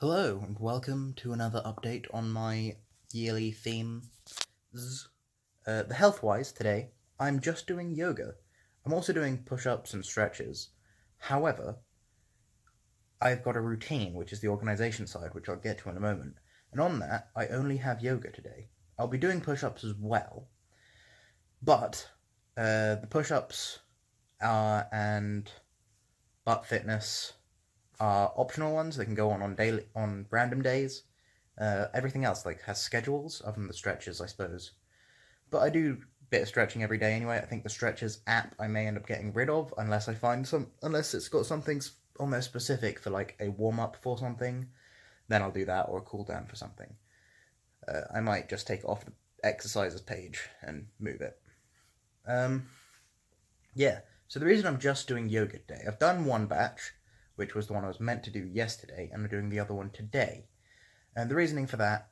Hello, and welcome to another update on my yearly theme. The health-wise, today, I'm just doing yoga. I'm also doing push-ups and stretches. However, I've got a routine, which is the organization side, which I'll get to in a moment. And on that, I only have yoga today. I'll be doing push-ups as well, but the push-ups and butt fitness are optional ones. They can go on random days. Everything else has schedules, other than the stretches, I suppose. But I do a bit of stretching every day anyway. I think the stretches app I may end up getting rid of unless it's got something on there specific for a warm up for something. Then I'll do that, or a cool down for something. I might just take it off the exercises page and move it. Yeah. So the reason I'm just doing yoga today, I've done one batch, which was the one I was meant to do yesterday, and I'm doing the other one today. And the reasoning for that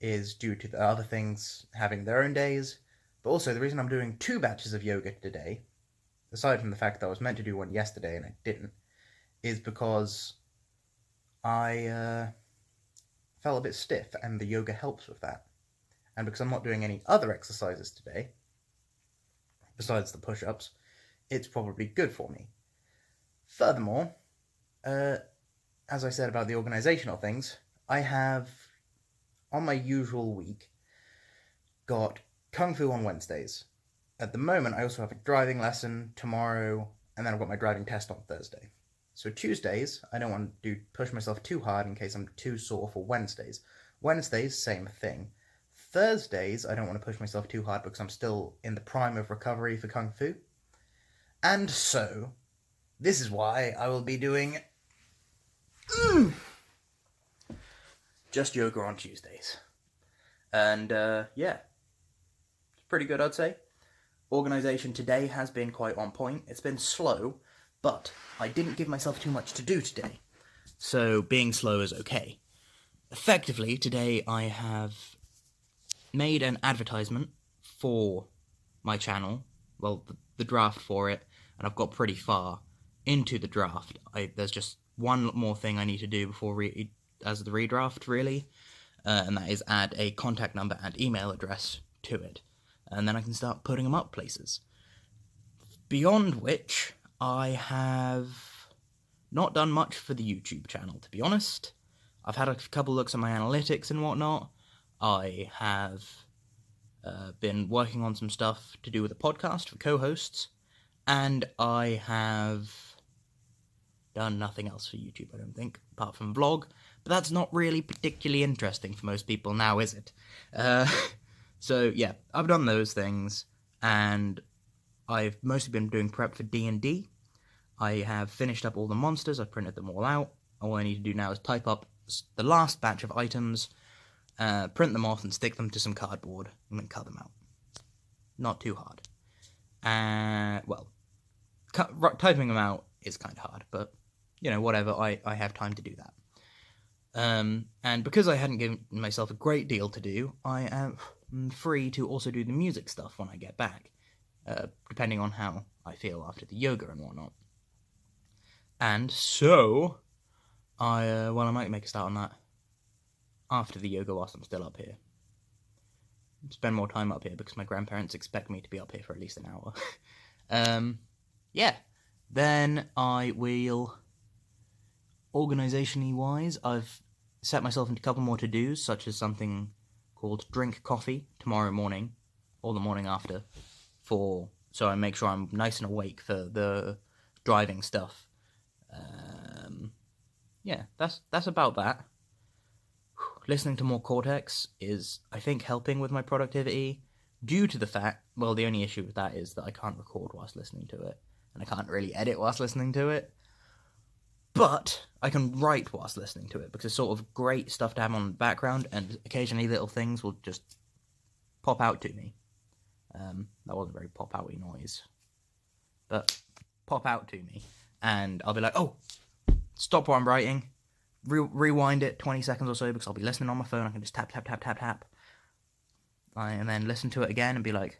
is due to the other things having their own days, but also the reason I'm doing two batches of yoga today, aside from the fact that I was meant to do one yesterday and I didn't, is because I felt a bit stiff, and the yoga helps with that. And because I'm not doing any other exercises today, besides the push-ups, it's probably good for me. Furthermore, as I said about the organizational things, I have, on my usual week, got Kung Fu on Wednesdays. At the moment, I also have a driving lesson tomorrow, and then I've got my driving test on Thursday. So Tuesdays, I don't want to push myself too hard in case I'm too sore for Wednesdays. Wednesdays, same thing. Thursdays, I don't want to push myself too hard because I'm still in the prime of recovery for Kung Fu. And so, this is why I will be doing just yoga on Tuesdays. And yeah, it's pretty good, I'd say. Organization today has been quite on point. It's been slow, but I didn't give myself too much to do today, so being slow is okay. Effectively, today I have made an advertisement for my channel, well, the draft for it, and I've got pretty far into the draft. There's just one more thing I need to do before as the redraft, really, and that is add a contact number and email address to it, and then I can start putting them up places. Beyond which, I have not done much for the YouTube channel, to be honest. I've had a couple looks at my analytics and whatnot. I have been working on some stuff to do with the podcast for co-hosts, and I have done nothing else for YouTube, I don't think, apart from vlog, but that's not really particularly interesting for most people now, is it? So yeah, I've done those things, and I've mostly been doing prep for D&D. I have finished up all the monsters, I've printed them all out. All I need to do now is type up the last batch of items, print them off and stick them to some cardboard, and then cut them out. Not too hard. Well, typing them out is kind of hard, but, whatever, I have time to do that. And because I hadn't given myself a great deal to do, I am free to also do the music stuff when I get back, depending on how I feel after the yoga and whatnot. And so, I might make a start on that after the yoga whilst I'm still up here. Spend more time up here because my grandparents expect me to be up here for at least an hour. Yeah. Then I will, organizationally wise, I've set myself into a couple more to-dos, such as something called drink coffee tomorrow morning, or the morning after, so I make sure I'm nice and awake for the driving stuff. Yeah, that's about that. Listening to more Cortex is, I think, helping with my productivity, due to the fact, well, the only issue with that is that I can't record whilst listening to it, and I can't really edit whilst listening to it, but I can write whilst listening to it, because it's sort of great stuff to have on the background, and occasionally little things will just pop out to me. That wasn't a very pop-outy noise, but pop out to me, and I'll be like, oh, stop what I'm writing, rewind it 20 seconds or so, because I'll be listening on my phone. I can just tap, tap, tap, tap, tap, and then listen to it again and be like,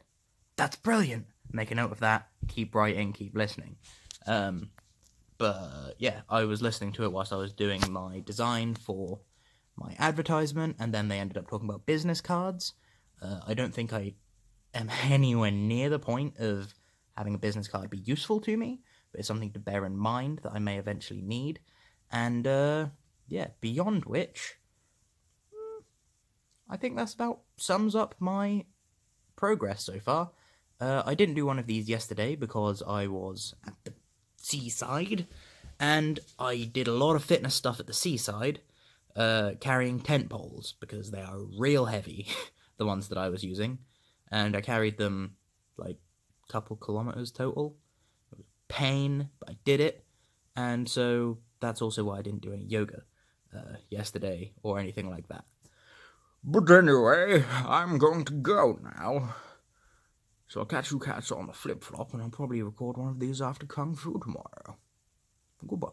that's brilliant, make a note of that, keep writing, keep listening. But yeah, I was listening to it whilst I was doing my design for my advertisement, and then they ended up talking about business cards. I don't think I am anywhere near the point of having a business card be useful to me, but it's something to bear in mind that I may eventually need. And yeah, beyond which, I think that's about sums up my progress so far. I didn't do one of these yesterday because I was at the seaside, and I did a lot of fitness stuff at the seaside, carrying tent poles, because they are real heavy, the ones that I was using, and I carried them like a couple kilometers total. It was pain, but I did it, and so that's also why I didn't do any yoga yesterday or anything like that. But anyway, I'm going to go now. So I'll catch you cats on the flip-flop, and I'll probably record one of these after Kung Fu tomorrow. Goodbye.